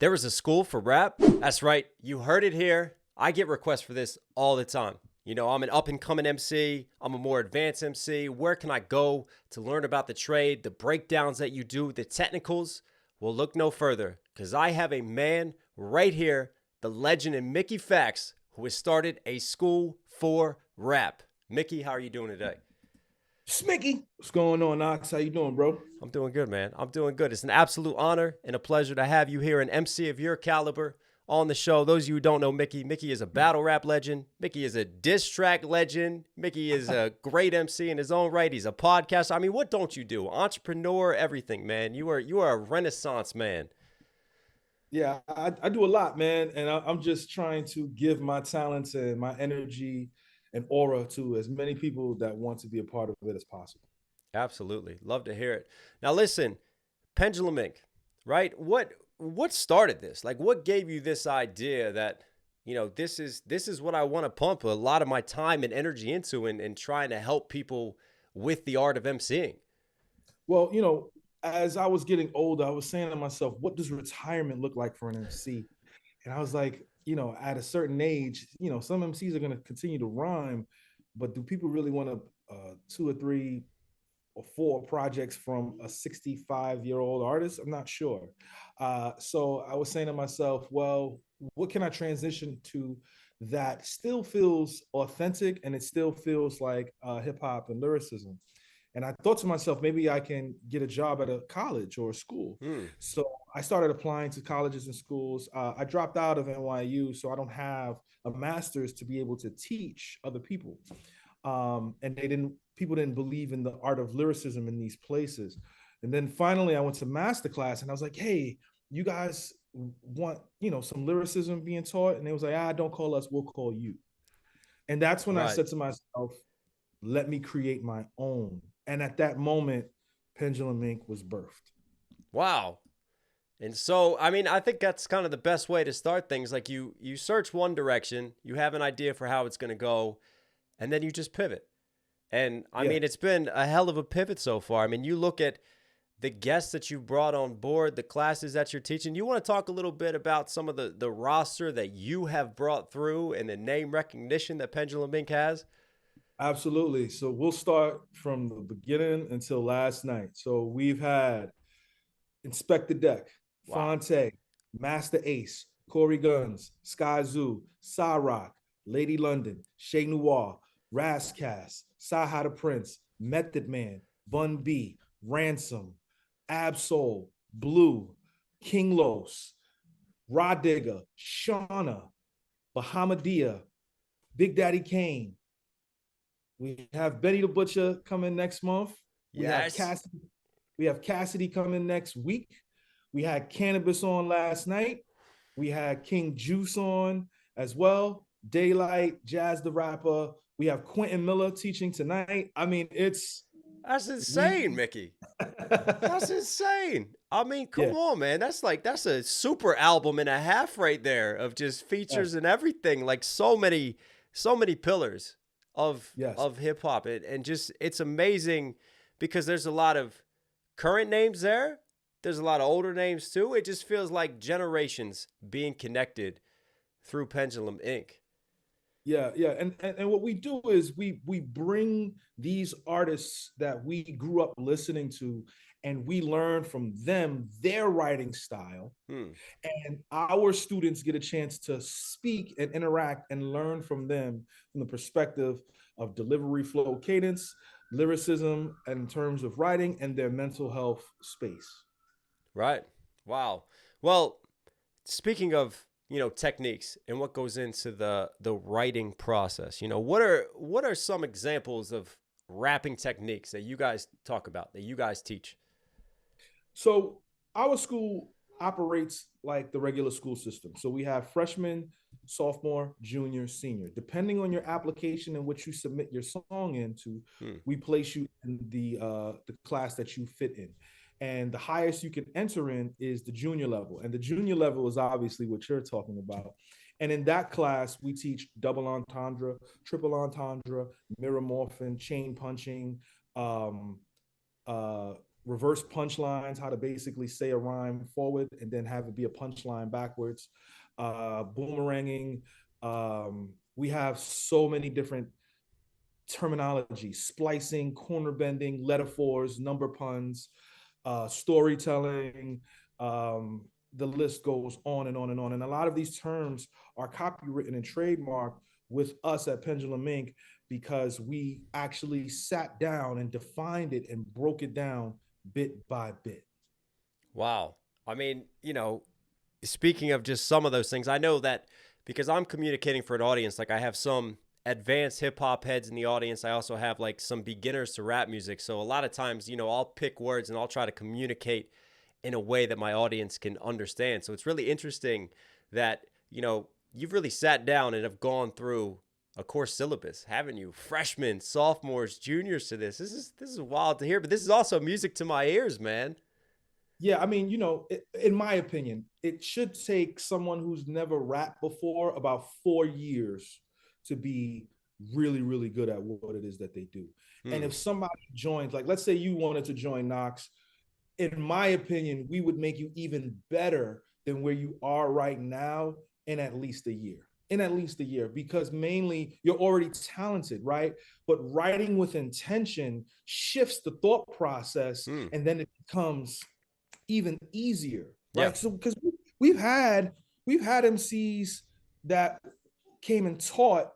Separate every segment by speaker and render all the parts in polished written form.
Speaker 1: There is a school for rap. That's right. You heard it here. I get requests for this all the time. You know, I'm an up and coming MC. I'm a more advanced MC. Where can I go to learn about the trade, the breakdowns that you do, the technicals? Well, look no further, because I have a man right here, the legend in Mickey Facts, who has started a school for rap. Mickey, how are you doing today?
Speaker 2: Smicky, what's going on, Knox? How you doing, bro?
Speaker 1: I'm doing good, man. I'm doing good. It's an absolute honor and a pleasure to have you here, an MC of your caliber, on the show. Those of you who don't know Mickey, Mickey is a battle rap legend. Mickey is a diss track legend. Mickey is a great MC in his own right. He's a podcaster. I mean, what don't you do? Entrepreneur, everything, man. You are a renaissance man.
Speaker 2: Yeah, I do a lot, man, and I'm just trying to give my talents and my energy and aura to as many people that want to be a part of it as possible.
Speaker 1: Absolutely. Love to hear it. Now listen, Pendulum Inc., right? What started this? Like what gave you this idea that, you know, this is what I want to pump a lot of my time and energy into and trying to help people with the art of MCing?
Speaker 2: Well, as I was getting older, I was saying to myself, what does retirement look like for an MC? And I was like, at a certain age, some MCs are going to continue to rhyme, but do people really want to two or three or four projects from a 65-year-old artist? I'm not sure. So I was saying to myself, well, what can I transition to that still feels authentic and it still feels like hip hop and lyricism? And I thought to myself, maybe I can get a job at a college or a school.
Speaker 1: Hmm.
Speaker 2: So I started applying to colleges and schools. I dropped out of NYU, so I don't have a master's to be able to teach other people. And people didn't believe in the art of lyricism in these places. And then finally I went to master class and I was like, hey, you guys want, some lyricism being taught? And they was like, don't call us, we'll call you. And that's when I
Speaker 1: Right.
Speaker 2: said to myself, let me create my own. And at that moment, Pendulum Inc. was birthed.
Speaker 1: Wow. And so, I mean, I think that's kind of the best way to start things. Like you search one direction, you have an idea for how it's going to go, and then you just pivot. And I
Speaker 2: Yeah.
Speaker 1: mean, it's been a hell of a pivot so far. I mean, you look at the guests that you brought on board, the classes that you're teaching. You want to talk a little bit about some of the roster that you have brought through and the name recognition that Pendulum Inc. has?
Speaker 2: Absolutely. So we'll start from the beginning until last night. So we've had Inspector Deck,
Speaker 1: Wow.
Speaker 2: Fonte, Master Ace, Corey Guns, Sky Zoo, Cyrock, Lady London, Shay Noir, Rascast, Saha the Prince, Method Man, Bun B, Ransom, Absol, Blue, King Los, Rod Digger, Shauna, Bahamadia, Big Daddy Kane. We have Betty the Butcher coming next month. We have
Speaker 1: Yes.
Speaker 2: Cassidy. We have Cassidy coming next week. We had Cannabis on last night. We had King Juice on as well. Daylight, Jazz the Rapper. We have Quentin Miller teaching tonight. I mean, it's
Speaker 1: That's
Speaker 2: we.
Speaker 1: insane, Mickey. That's insane. I mean, come
Speaker 2: Yeah.
Speaker 1: on, man. That's a super album and a half right there of just features
Speaker 2: Yes.
Speaker 1: and everything. Like so many pillars
Speaker 2: Yes.
Speaker 1: of hip hop. And just it's amazing because there's a lot of current names there. There's a lot of older names too. It just feels like generations being connected through Pendulum Inc.
Speaker 2: Yeah, yeah, and what we do is we bring these artists that we grew up listening to, and we learn from them their writing style,
Speaker 1: Hmm.
Speaker 2: and our students get a chance to speak and interact and learn from the perspective of delivery, flow, cadence, lyricism, and in terms of writing and their mental health space.
Speaker 1: Right. Wow. Well, speaking of, you know, techniques and what goes into the writing process, you know, what are some examples of rapping techniques that you guys talk about, that you guys teach?
Speaker 2: So our school operates like the regular school system. So we have freshman, sophomore, junior, senior. Depending on your application and what you submit your song into,
Speaker 1: Hmm.
Speaker 2: we place you in the class that you fit in. And the highest you can enter in is the junior level. And the junior level is obviously what you're talking about. And in that class, we teach double entendre, triple entendre, mirror morphing, chain punching, um, uh, reverse punchlines, how to basically say a rhyme forward and then have it be a punchline backwards, boomeranging. We have so many different terminologies: splicing, corner bending, letter-fours, number puns, storytelling. The list goes on and on and on. And a lot of these terms are copywritten and trademarked with us at Pendulum Inc. because we actually sat down and defined it and broke it down bit by bit.
Speaker 1: Wow. I mean, speaking of just some of those things, I know that because I'm communicating for an audience, like I have some advanced hip hop heads in the audience. I also have like some beginners to rap music. So a lot of times, I'll pick words and I'll try to communicate in a way that my audience can understand. So it's really interesting that, you've really sat down and have gone through a course syllabus, haven't you? Freshmen, sophomores, juniors to this. This is wild to hear, but this is also music to my ears, man.
Speaker 2: Yeah, I mean, in my opinion, it should take someone who's never rapped before about 4 years to be really, really good at what it is that they do. And if somebody joins, like, let's say you wanted to join Knox, in my opinion, we would make you even better than where you are right now in at least a year. In at least a year, because mainly you're already talented, right? But writing with intention shifts the thought process, and then it becomes even easier, right?
Speaker 1: Yeah.
Speaker 2: So because we've had MCs that came and taught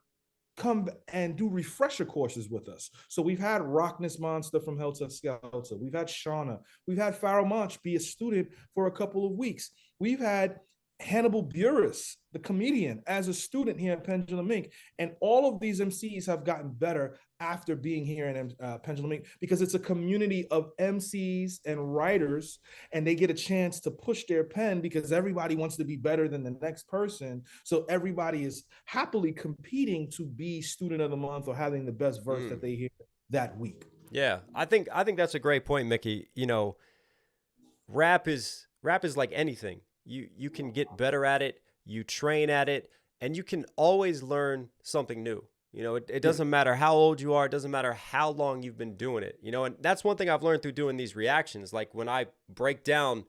Speaker 2: come and do refresher courses with us. So we've had Rockness Monster from Helter Skelter. We've had Shauna. We've had Pharaoh Monch be a student for a couple of weeks. We've had Hannibal Buress, the comedian, as a student here at Pendulum Inc. And all of these MCs have gotten better after being here in Pendulum Inc. because it's a community of MCs and writers, and they get a chance to push their pen because everybody wants to be better than the next person. So everybody is happily competing to be student of the month or having the best verse that they hear that week.
Speaker 1: Yeah, I think that's a great point, Mickey. Rap is like anything. You can get better at it, you train at it, and you can always learn something new. It doesn't matter how old you are, it doesn't matter how long you've been doing it. And that's one thing I've learned through doing these reactions. Like when I break down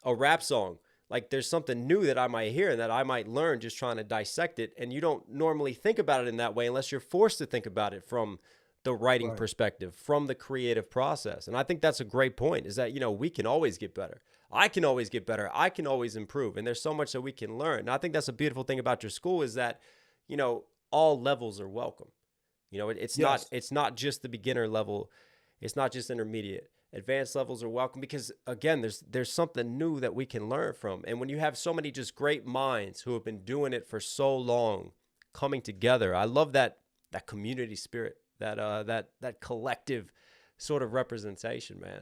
Speaker 1: a rap song, like there's something new that I might hear and that I might learn just trying to dissect it. And you don't normally think about it in that way unless you're forced to think about it from the writing perspective, from the creative process. And I think that's a great point, is that, we can always get better. I can always get better. I can always improve. And there's so much that we can learn. And I think that's a beautiful thing about your school is that, all levels are welcome. It's not just the beginner level. It's not just intermediate. Advanced levels are welcome because, again, there's something new that we can learn from. And when you have so many just great minds who have been doing it for so long coming together, I love that community spirit, that collective sort of representation, man.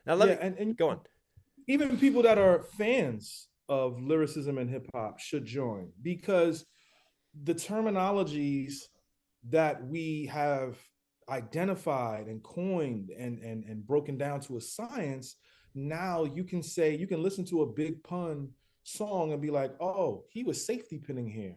Speaker 1: Now let me go on.
Speaker 2: Even people that are fans of lyricism and hip hop should join, because the terminologies that we have identified and coined and broken down to a science, now you can listen to a Big Pun song and be like, oh, he was safety pinning here,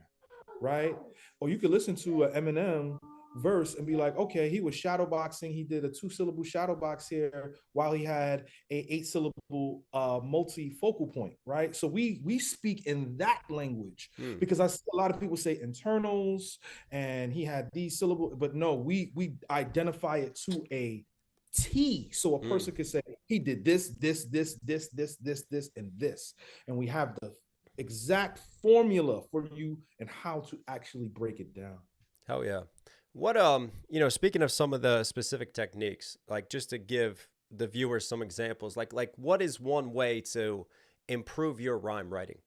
Speaker 2: right? Or you could listen to an Eminem verse and be like, okay, he was shadow boxing. He did a 2-syllable shadow box here while he had a 8-syllable multifocal point, right? So we speak in that language because I see a lot of people say internals and he had these syllables, but no, we identify it to a T, so a person could say he did this, and this, and we have the exact formula for you and how to actually break it down.
Speaker 1: Hell yeah. What, speaking of some of the specific techniques, like just to give the viewers some examples, like what is one way to improve your rhyme writing,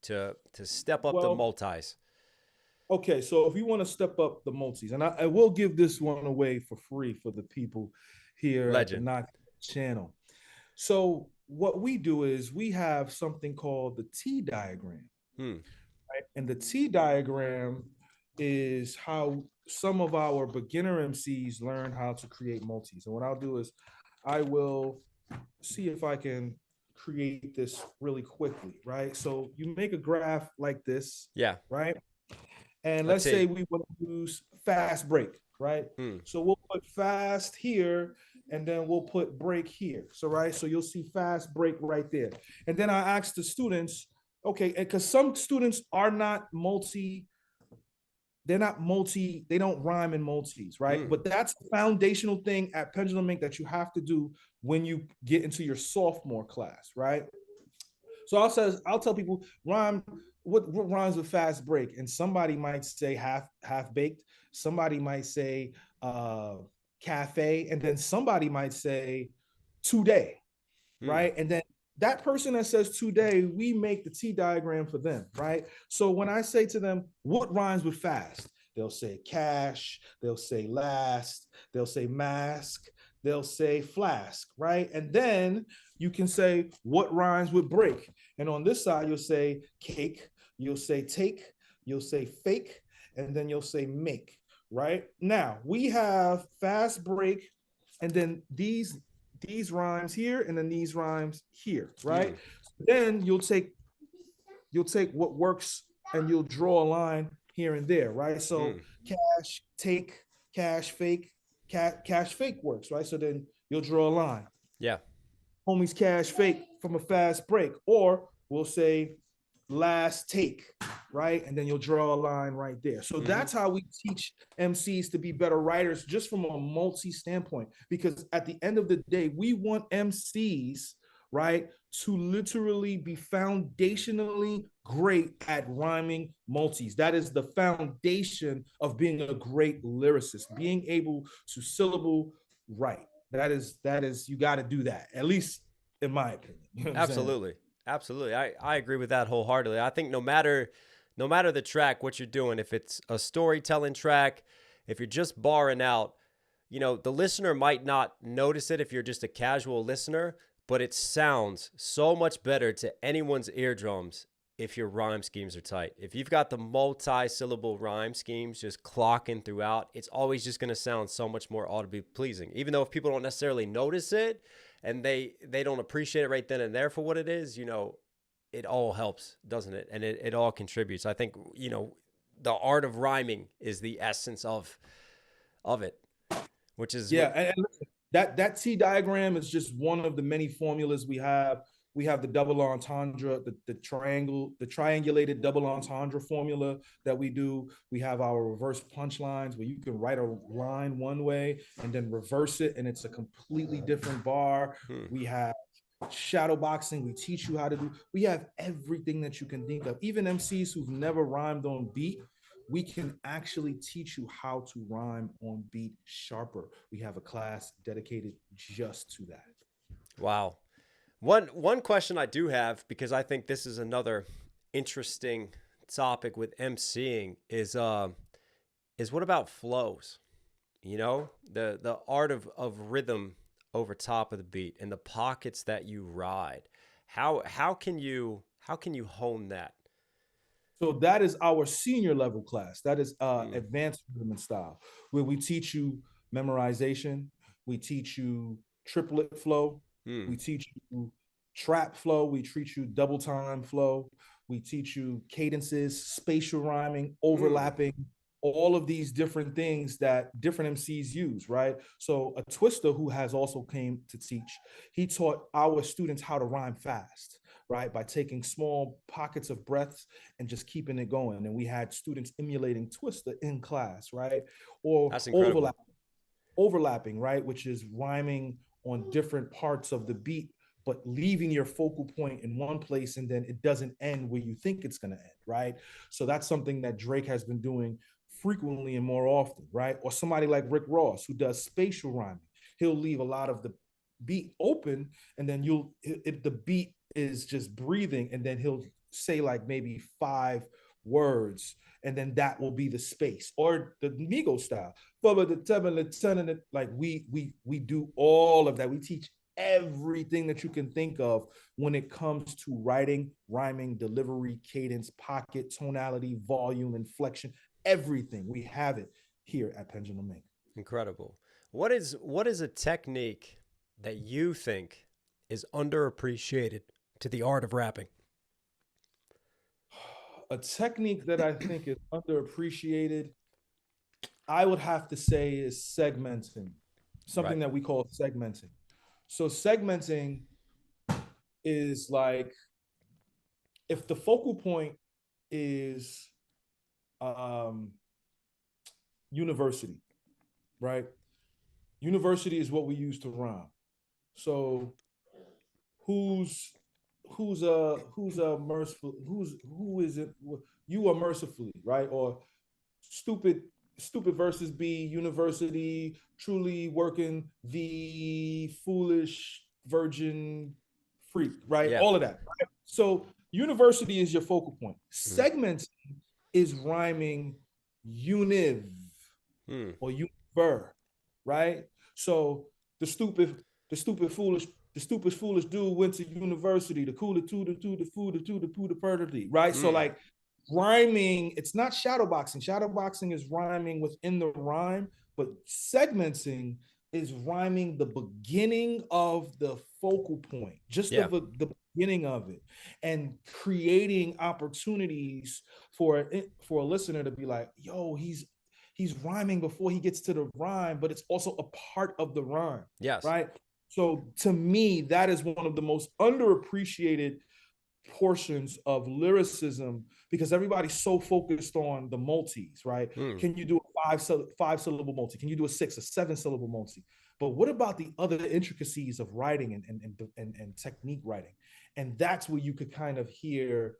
Speaker 1: to step up the multis?
Speaker 2: Okay, so if you want to step up the multis, and I will give this one away for free for the people here at the Knox channel. So what we do is we have something called the T diagram, right? And the T diagram is how some of our beginner MCs learn how to create multis. And what I'll do is I will see if I can create this really quickly, right? So you make a graph like this, right? And let's say we want to use fast break, right? So we'll put fast here, and then we'll put break here. So right, so you'll see fast break right there. And then I ask the students, okay, because some students are not multi, they're not multi, they don't rhyme in multis, right? But that's a foundational thing at Pendulum Inc that you have to do when you get into your sophomore class, right? So I'll tell people rhyme what rhymes with fast break, and somebody might say half baked, somebody might say cafe, and then somebody might say today, right? And then that person that says today, we make the T diagram for them, right? So when I say to them, what rhymes with fast? They'll say cash, they'll say last, they'll say mask, they'll say flask, right? And then you can say, what rhymes with break? And on this side, you'll say cake, you'll say take, you'll say fake, and then you'll say make, right? Now, we have fast break, and then these rhymes here, and then these rhymes here, right? Then you'll take what works and you'll draw a line here and there, right? So cash, take, cash, fake, cash, fake works, right? So then you'll draw a line.
Speaker 1: Yeah.
Speaker 2: Homies cash fake from a fast break, or we'll say last take, right? And then you'll draw a line right there. So that's how we teach MCs to be better writers, just from a multi standpoint, because at the end of the day, we want MCs, right, to literally be foundationally great at rhyming multis. That is the foundation of being a great lyricist, being able to syllable write. That is you got to do that, at least in my opinion. You know
Speaker 1: Absolutely. Absolutely. I agree with that wholeheartedly. I think no matter the track, what you're doing, if it's a storytelling track, if you're just barring out, the listener might not notice it if you're just a casual listener, but it sounds so much better to anyone's eardrums if your rhyme schemes are tight. If you've got the multi-syllable rhyme schemes just clocking throughout, it's always just going to sound so much more audibly pleasing. Even though if people don't necessarily notice it and they don't appreciate it right then and there for what it is, it all helps, doesn't it? And it all contributes. I think, the art of rhyming is the essence of it, which is...
Speaker 2: Yeah, and that T diagram is just one of the many formulas we have. We have the double entendre, the triangulated double entendre formula that we do. We have our reverse punchlines where you can write a line one way and then reverse it, and it's a completely different bar. We have shadow boxing. We teach you how to do. We have everything that you can think of. Even MCs who've never rhymed on beat, we can actually teach you how to rhyme on beat sharper. We have a class dedicated just to that.
Speaker 1: Wow. One question I do have, because I think this is another interesting topic with MCing, is what about flows? The art of rhythm over top of the beat and the pockets that you ride. How can you hone that?
Speaker 2: So that is our senior level class. That is advanced rhythm and style, where we teach you memorization, we teach you triplet flow, we teach you trap flow, we teach you double time flow, we teach you cadences, spatial rhyming, overlapping, all of these different things that different MCs use, right? So a twister who has also came to teach, he taught our students how to rhyme fast, right? By taking small pockets of breaths and just keeping it going. And we had students emulating twister in class, right? Or overlapping, right? Which is rhyming on different parts of the beat, but leaving your focal point in one place, and then it doesn't end where you think it's going to end, right? So that's something that Drake has been doing frequently and more often, right? Or somebody like Rick Ross, who does spatial rhyming. He'll leave a lot of the beat open, and then if the beat is just breathing, and then he'll say like maybe 5 words, and then that will be the space. Or the Migos style, like we do all of that. We teach everything that you can think of when it comes to writing, rhyming, delivery, cadence, pocket, tonality, volume, inflection, everything. We have it here at Pendulum Inc.
Speaker 1: Incredible. What is a technique that you think is underappreciated to the art of rapping?
Speaker 2: A technique that I think is underappreciated, I would have to say, is segmenting. something
Speaker 1: Right.
Speaker 2: that we call segmenting. So segmenting is like if the focal point is um, university, right? University is what we use to rhyme. So who's who's merciful, who is it, you are mercifully, right? Or stupid stupid versus be university, truly working the foolish virgin freak, right?
Speaker 1: Yeah.
Speaker 2: All of that, right? So university is your focal point.
Speaker 1: Mm.
Speaker 2: Segment is rhyming univ
Speaker 1: Mm.
Speaker 2: or univer, right? So the stupid, the stupid foolish, the stupid foolish dude went to university. The cool, the two, the two, the food, the two, the poo, the purity, right? So
Speaker 1: Mm.
Speaker 2: like rhyming, it's not shadow boxing. Shadow boxing is rhyming within the rhyme, but segmenting is rhyming the beginning of the focal point, just
Speaker 1: Yeah.
Speaker 2: the beginning of it, and creating opportunities for a listener to be like, yo, he's rhyming before he gets to the rhyme, but it's also a part of the rhyme,
Speaker 1: Yes.
Speaker 2: right? So to me, that is one of the most underappreciated portions of lyricism because everybody's so focused on the multis, right?
Speaker 1: Mm.
Speaker 2: Can you do a five syllable multi? Can you do a 7 syllable multi? But what about the other intricacies of writing and technique writing? And that's where you could kind of hear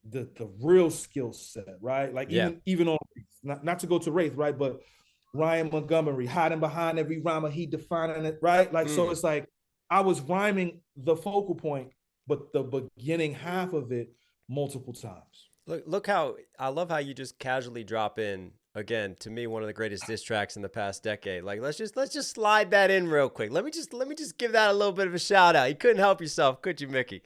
Speaker 2: the real skill set, right? Like
Speaker 1: Yeah.
Speaker 2: even on not to go to Wraith, right? But Ryan Montgomery hiding behind every rhymer, he defining it, right? Like so,
Speaker 1: Mm.
Speaker 2: it's like I was rhyming the focal point, but the beginning half of it multiple times.
Speaker 1: Look how I love how you just casually drop in again to me one of the greatest diss tracks in the past decade. Like let's just slide that in real quick. Let me just give that a little bit of a shout out. You couldn't help yourself, could you, Mickey?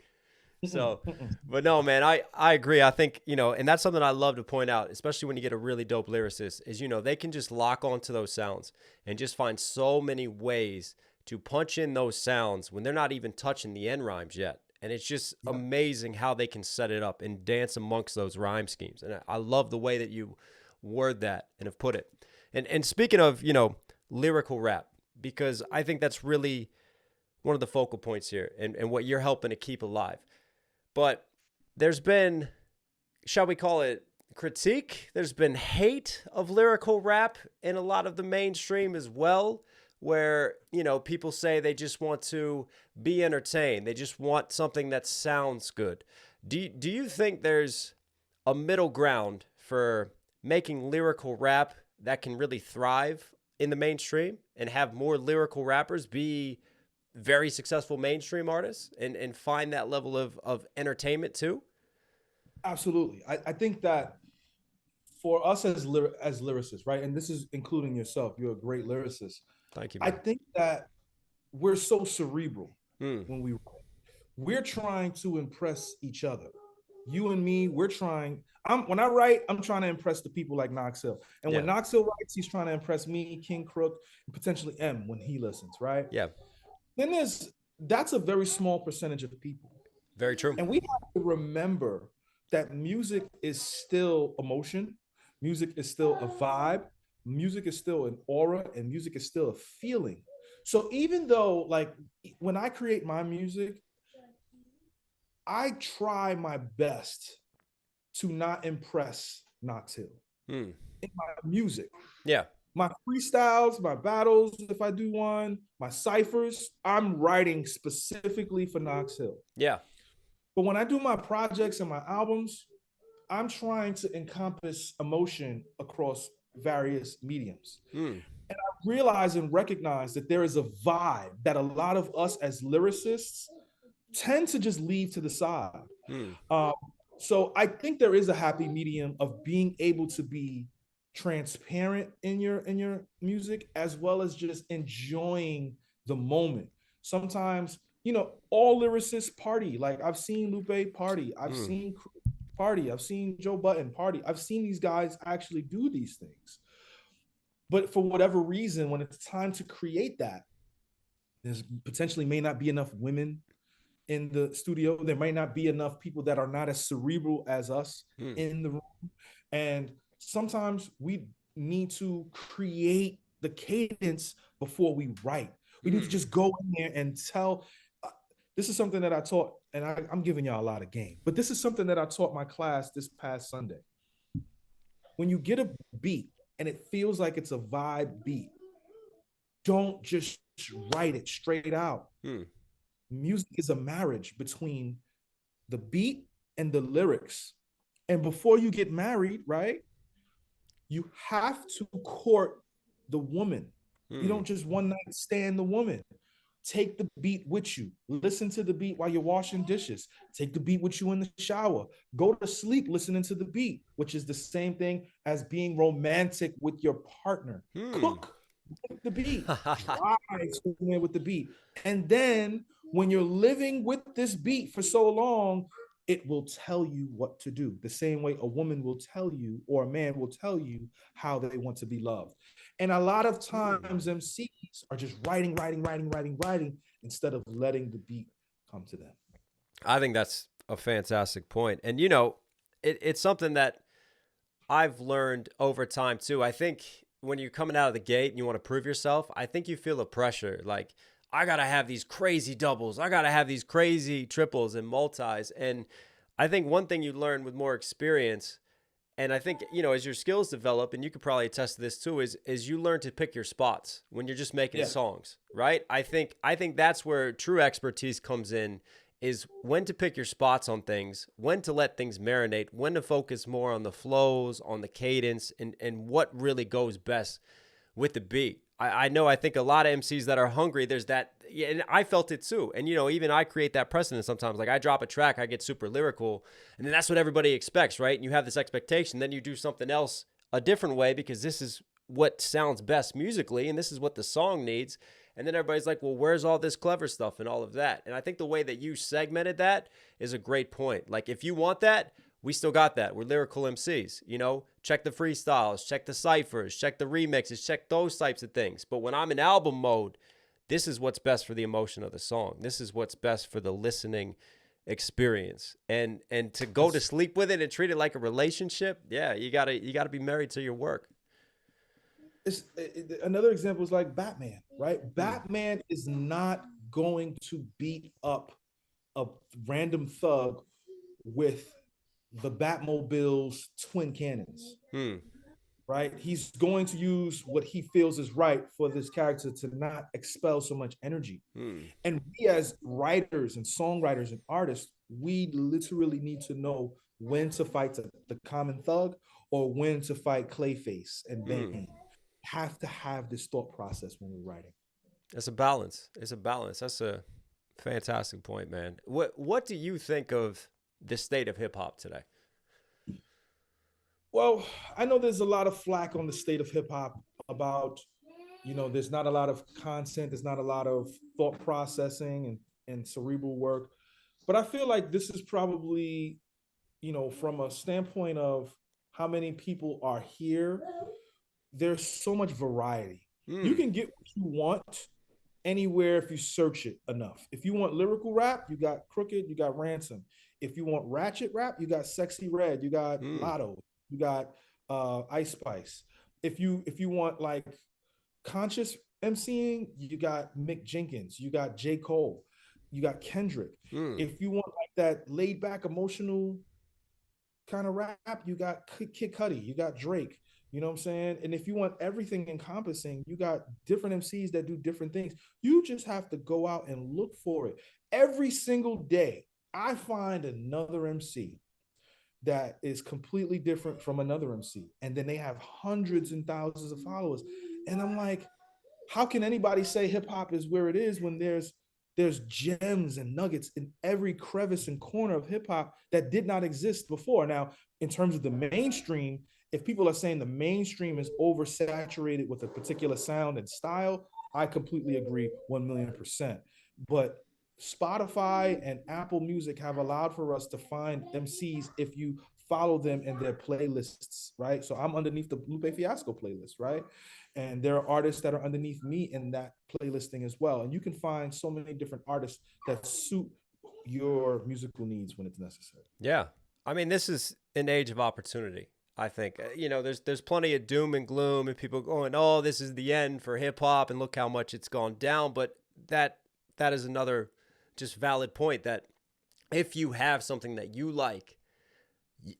Speaker 2: Mm-mm,
Speaker 1: So,
Speaker 2: mm-mm.
Speaker 1: but no, man, I agree. I think, and that's something I love to point out, especially when you get a really dope lyricist, is, they can just lock onto those sounds and just find so many ways to punch in those sounds when they're not even touching the end rhymes yet. And it's just
Speaker 2: Yeah,
Speaker 1: amazing how they can set it up and dance amongst those rhyme schemes. And I love the way that you word that and have put it. And speaking of, lyrical rap, because I think that's really one of the focal points here and what you're helping to keep alive. But there's been, shall we call it, critique? There's been hate of lyrical rap in a lot of the mainstream as well, where, people say they just want to be entertained. They just want something that sounds good. Do you think there's a middle ground for making lyrical rap that can really thrive in the mainstream and have more lyrical rappers be very successful mainstream artists and find that level of entertainment too?
Speaker 2: absolutely. I think that for us as lyricists, right, and this is including yourself, you're a great lyricist.
Speaker 1: Thank you,
Speaker 2: I
Speaker 1: man.
Speaker 2: think that we're so cerebral
Speaker 1: Mm.
Speaker 2: when we're trying to impress each other. You and me, we're trying. When I write, I'm trying to impress the people like Knox Hill. And when
Speaker 1: Yeah.
Speaker 2: Knox Hill writes, he's trying to impress me, King Crook, and potentially M when he listens, right?
Speaker 1: Yeah.
Speaker 2: Then that's a very small percentage of people.
Speaker 1: Very true.
Speaker 2: And we have to remember that music is still emotion, music is still a vibe, music is still an aura, and music is still a feeling. So even though, like, when I create my music, I try my best to not impress Knox Hill
Speaker 1: Mm.
Speaker 2: in my music.
Speaker 1: Yeah.
Speaker 2: My freestyles, my battles, if I do one, my ciphers, I'm writing specifically for Knox Hill.
Speaker 1: Yeah.
Speaker 2: But when I do my projects and my albums, I'm trying to encompass emotion across various mediums.
Speaker 1: Mm.
Speaker 2: And I realize and recognize that there is a vibe that a lot of us as lyricists tend to just leave to the side.
Speaker 1: Mm.
Speaker 2: Um, so I think there is a happy medium of being able to be transparent in your music as well as just enjoying the moment. Sometimes, all lyricists party. Like I've seen Lupe party, I've
Speaker 1: Mm.
Speaker 2: seen party, I've seen Joe Button party, I've seen these guys actually do these things. But for whatever reason, when it's time to create that, there's potentially may not be enough women in the studio. There might not be enough people that are not as cerebral as us
Speaker 1: Mm.
Speaker 2: in the room. And sometimes we need to create the cadence before we write. We need to just go in there and tell. This is something that I taught, and I'm giving y'all a lot of game, but this is something that I taught my class this past Sunday. When you get a beat and it feels like it's a vibe beat, don't just write it straight out. Music is a marriage between the beat and the lyrics. And before you get married, right, you have to court the woman. You don't just one night stand the woman. Take the beat with you. Listen to the beat while you're washing dishes. Take the beat with you in the shower. Go to sleep listening to the beat, which is the same thing as being romantic with your partner. Cook with the beat. Drive somewhere with the beat. And then when you're living with this beat for so long, it will tell you what to do. The same way a woman will tell you, or a man will tell you how they want to be loved. And a lot of times MCs are just writing instead of letting the beat come to them.
Speaker 1: I think that's a fantastic point. And, it's something that I've learned over time too. I think when you're coming out of the gate and you want to prove yourself, I think you feel the pressure. Like, I got to have these crazy doubles. I got to have these crazy triples and multis. And I think one thing you learn with more experience, and I think, as your skills develop, and you could probably attest to this too, is you learn to pick your spots when you're just making songs, right? I think that's where true expertise comes in, is when to pick your spots on things, when to let things marinate, when to focus more on the flows, on the cadence, and what really goes best with the beat. I think a lot of MCs that are hungry, there's that, and I felt it too. And, even I create that precedent sometimes. Like, I drop a track, I get super lyrical, and then that's what everybody expects, right? And you have this expectation. Then you do something else a different way because this is what sounds best musically, and this is what the song needs. And then everybody's like, well, where's all this clever stuff and all of that? And I think the way that you segmented that is a great point. Like, if you want that, we still got that. We're lyrical MCs, check the freestyles, check the ciphers, check the remixes, check those types of things. But when I'm in album mode, this is what's best for the emotion of the song. This is what's best for the listening experience. And to go to sleep with it and treat it like a relationship, you gotta be married to your work.
Speaker 2: Another example is like Batman, right? Batman is not going to beat up a random thug with the Batmobile's twin cannons, right? He's going to use what he feels is right for this character to not expel so much energy. And we as writers and songwriters and artists, we literally need to know when to fight the common thug or when to fight Clayface and Bane. Have to have this thought process when we're writing.
Speaker 1: It's a balance. That's a fantastic point, man. What do you think of the state of hip hop today?
Speaker 2: Well, I know there's a lot of flack on the state of hip hop about, there's not a lot of content, there's not a lot of thought processing and cerebral work. But I feel like this is probably, from a standpoint of how many people are here, there's so much variety. You can get what you want anywhere if you search it enough. If you want lyrical rap, you got Crooked, you got Ransom. If you want ratchet rap, you got Sexy Red, you got Lotto, you got Ice Spice. If you want like conscious MCing, you got Mick Jenkins, you got J. Cole, you got Kendrick. If you want like that laid back emotional kind of rap, you got Kid Cudi, you got Drake. You know what I'm saying? And if you want everything encompassing, you got different MCs that do different things. You just have to go out and look for it. Every single day, I find another MC that is completely different from another MC. And then they have hundreds and thousands of followers. And I'm like, how can anybody say hip hop is where it is when there's gems and nuggets in every crevice and corner of hip hop that did not exist before? Now, in terms of the mainstream, if people are saying the mainstream is oversaturated with a particular sound and style, I completely agree 1,000,000%. But Spotify and Apple Music have allowed for us to find MCs if you follow them in their playlists, right? So I'm underneath the Lupe Fiasco playlist, right? And there are artists that are underneath me in that playlisting as well. And you can find so many different artists that suit your musical needs when it's necessary.
Speaker 1: Yeah. I mean, this is an age of opportunity. I think there's plenty of doom and gloom and people going, oh, this is the end for hip hop and look how much it's gone down. But that is another just valid point that if you have something that you like,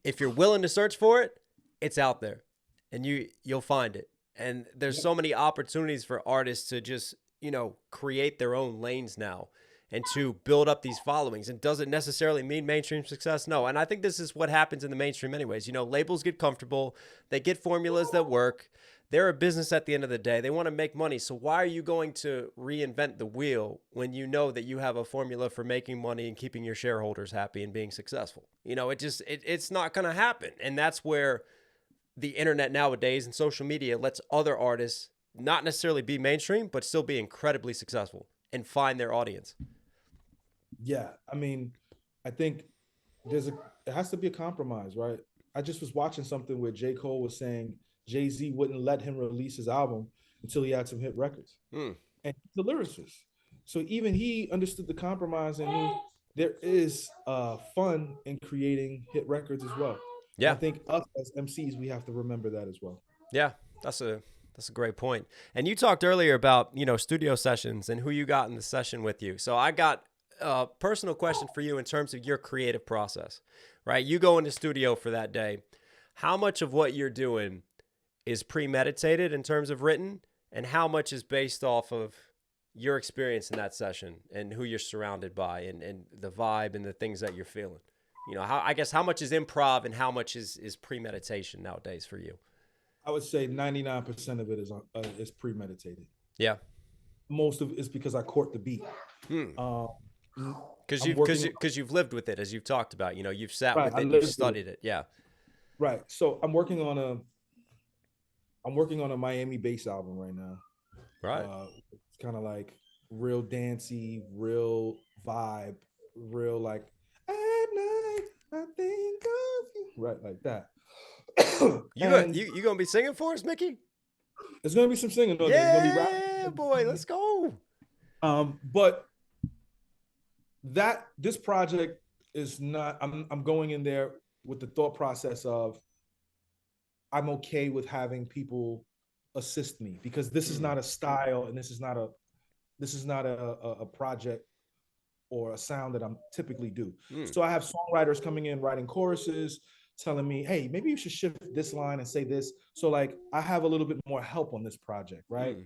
Speaker 1: if you're willing to search for it, it's out there and you'll find it. And there's so many opportunities for artists to just, create their own lanes now and to build up these followings. And does it necessarily mean mainstream success? No. And I think this is what happens in the mainstream anyways. Labels get comfortable. They get formulas that work. They're a business at the end of the day. They want to make money. So why are you going to reinvent the wheel when you know that you have a formula for making money and keeping your shareholders happy and being successful? It's not going to happen. And that's where the internet nowadays and social media lets other artists not necessarily be mainstream, but still be incredibly successful and find their audience.
Speaker 2: Yeah. I mean, I think it has to be a compromise, right? I just was watching something where J. Cole was saying Jay-Z wouldn't let him release his album until he had some hit records. And the lyricist. So even he understood the compromise and knew there is fun in creating hit records as well.
Speaker 1: Yeah.
Speaker 2: And I think us as MCs, we have to remember that as well.
Speaker 1: Yeah, that's a great point. And you talked earlier about, studio sessions and who you got in the session with you. So I got a personal question for you in terms of your creative process, right? You go into studio for that day. How much of what you're doing is premeditated in terms of written, and how much is based off of your experience in that session and who you're surrounded by and the vibe and the things that you're feeling? How much is improv and how much is premeditation nowadays for you?
Speaker 2: I would say 99% of it is premeditated.
Speaker 1: Yeah.
Speaker 2: Most of it is because I court the beat.
Speaker 1: Because you've lived with it, as you've talked about. You've sat with it, you've studied it. Yeah.
Speaker 2: Right. So I'm working on a Miami bass album right now.
Speaker 1: Right.
Speaker 2: It's kind of like real dancey, real vibe, real like at night I think of you. Right, like that.
Speaker 1: You gonna be singing for us, Mickey?
Speaker 2: There's gonna be some singing. No,
Speaker 1: yeah, boy, let's go.
Speaker 2: But this project is not. I'm going in there with the thought process of I'm okay with having people assist me, because this is not a style and this is not a project or a sound that I'm typically do. So I have songwriters coming in writing choruses, telling me, hey, maybe you should shift this line and say this. So like I have a little bit more help on this project, right?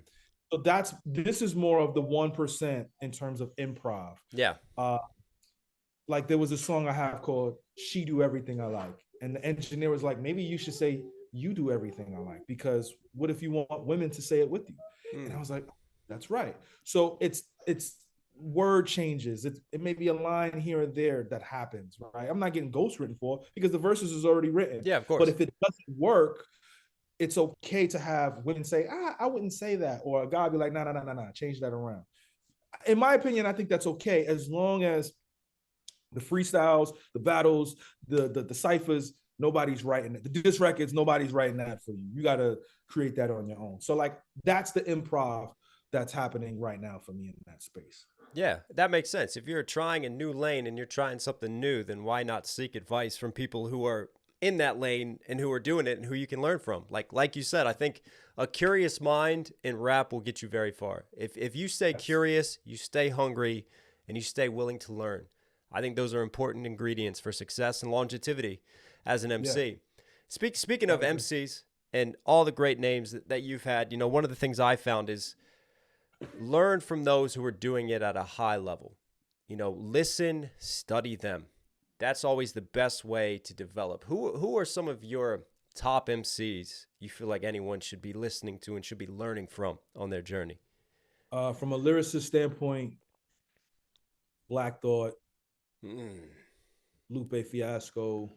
Speaker 2: So this is more of the 1% in terms of improv.
Speaker 1: Yeah.
Speaker 2: Like there was a song I have called She Do Everything I Like. And the engineer was like, maybe you should say you do everything I like, because what if you want women to say it with you? And I was like, that's right. So it's word changes. It may be a line here or there that happens, right? I'm not getting ghost written for because the verses is already written.
Speaker 1: Yeah, of course.
Speaker 2: But if it doesn't work, it's okay to have women say, I wouldn't say that. Or a guy be like, no, change that around. In my opinion, I think that's okay, as long as the freestyles, the battles, the ciphers, nobody's writing it. The diss records, nobody's writing that for you. You got to create that on your own. So like that's the improv that's happening right now for me in that space.
Speaker 1: Yeah, that makes sense. If you're trying a new lane and you're trying something new, then why not seek advice from people who are in that lane and who are doing it and who you can learn from? Like you said, I think a curious mind in rap will get you very far. If you stay curious, you stay hungry, and you stay willing to learn. I think those are important ingredients for success and longevity as an MC. Yeah. Speaking of MCs and all the great names that you've had, one of the things I found is learn from those who are doing it at a high level. Listen, study them. That's always the best way to develop. Who are some of your top MCs you feel like anyone should be listening to and should be learning from on their journey?
Speaker 2: From a lyricist standpoint, Black Thought, Lupe, Fiasco.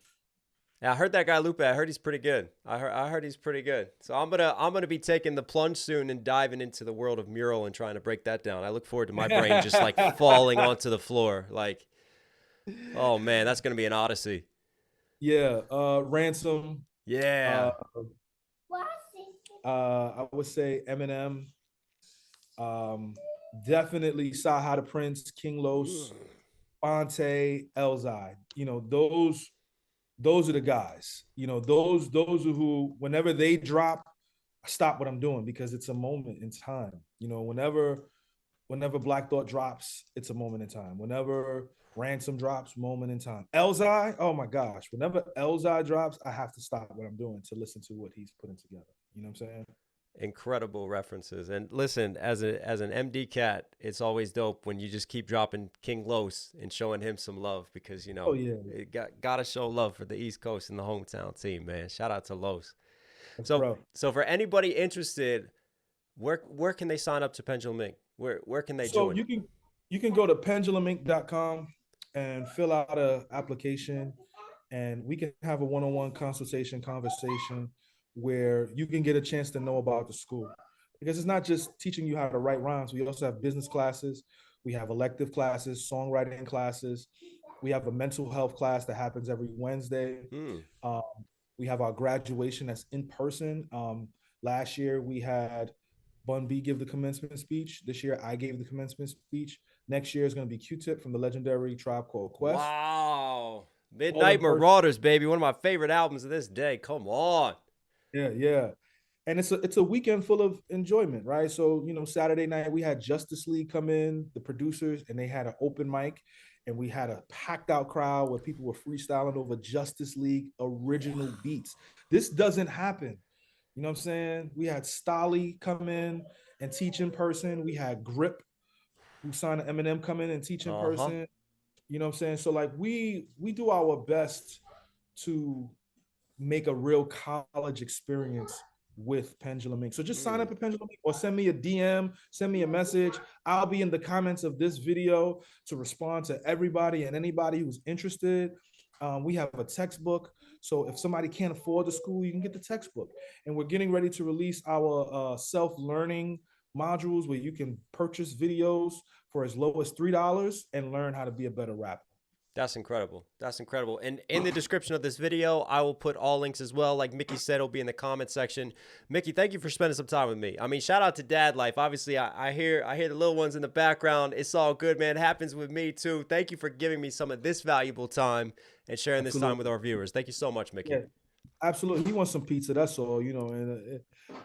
Speaker 1: Yeah, I heard that guy Lupe. I heard he's pretty good. I heard he's pretty good. So I'm gonna be taking the plunge soon and diving into the world of mural and trying to break that down. I look forward to my brain just like falling onto the floor. Like, oh man, that's gonna be an odyssey.
Speaker 2: Yeah, Ransom.
Speaker 1: Yeah.
Speaker 2: I would say Eminem. Definitely Saha the Prince, King Los, Fonte, Elzai. those are the guys. You know, those who whenever they drop, I stop what I'm doing because it's a moment in time. You know, whenever Black Thought drops, it's a moment in time. Whenever Ransom drops, moment in time. Elzai, oh my gosh, whenever Elzai drops, I have to stop what I'm doing to listen to what he's putting together. You know what I'm saying?
Speaker 1: Incredible references. And listen, as an MD cat, it's always dope when you just keep dropping King Los and showing him some love because
Speaker 2: Oh yeah,
Speaker 1: it gotta show love for the East Coast and the hometown team, man. Shout out to Los.
Speaker 2: that's
Speaker 1: So
Speaker 2: bro.
Speaker 1: so for anybody interested, where can they sign up to Pendulum Inc? Where can they
Speaker 2: So
Speaker 1: join?
Speaker 2: you can go to penduluminc.com and fill out a application, and we can have a one-on-one conversation where you can get a chance to know about the school, because it's not just teaching you how to write rhymes. We also have business classes, we have elective classes, songwriting classes, we have a mental health class that happens every Wednesday.
Speaker 1: Hmm.
Speaker 2: um, we have our graduation that's in person. Last year we had Bun B give the commencement speech. This year I gave the commencement speech. Next year is going to be Q-Tip from the legendary Tribe Called Quest.
Speaker 1: Wow.
Speaker 2: All in
Speaker 1: Midnight
Speaker 2: person.
Speaker 1: Marauders, baby. One of my favorite albums of this day. Come on.
Speaker 2: Yeah, yeah. And it's a weekend full of enjoyment, right? So, you know, Saturday night we had Justice League come in, the producers, and they had an open mic, and we had a packed out crowd where people were freestyling over Justice League original beats. This doesn't happen. You know what I'm saying? We had Stolly come in and teach in person. We had Grip, who signed to Eminem, come in and teach in
Speaker 1: Uh-huh.
Speaker 2: person. You know what I'm saying? So like we do our best to make a real college experience with Pendulum Inc. So just sign
Speaker 1: Hmm.
Speaker 2: up at Pendulum Inc. or send me a DM, send me a message. I'll be in the comments of this video to respond to everybody and anybody who's interested. We have a textbook. So if somebody can't afford the school, you can get the textbook. And we're getting ready to release our self-learning modules where you can purchase videos for as low as $3 and learn how to be a better rapper.
Speaker 1: That's incredible. That's incredible. And in the description of this video, I will put all links as well. Like Mickey said, it'll be in the comment section. Mickey, thank you for spending some time with me. I mean, shout out to Dad Life. Obviously, I hear the little ones in the background. It's all good, man. It happens with me too. Thank you for giving me some of this valuable time and sharing this time with
Speaker 2: Absolutely.
Speaker 1: our viewers. Thank you so much, Mickey.
Speaker 2: Yeah, absolutely. He wants some pizza. That's all,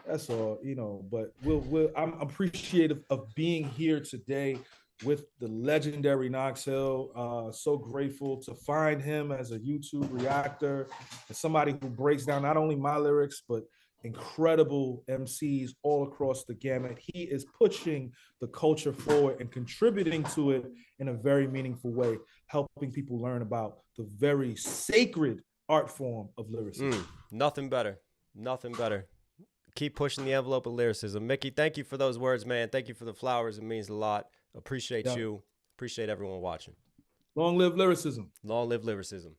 Speaker 2: that's all, But I'm appreciative of being here today with the legendary Knox Hill. So grateful to find him as a YouTube reactor and somebody who breaks down not only my lyrics but incredible MCs all across the gamut. He is pushing the culture forward and contributing to it in a very meaningful way, helping people learn about the very sacred art form of lyricism.
Speaker 1: Nothing better. Nothing better. Keep pushing the envelope of lyricism. Mickey, thank you for those words, man. Thank you for the flowers. It means a lot. Appreciate
Speaker 2: Yeah.
Speaker 1: you. Appreciate everyone watching.
Speaker 2: Long live lyricism.
Speaker 1: Long live lyricism.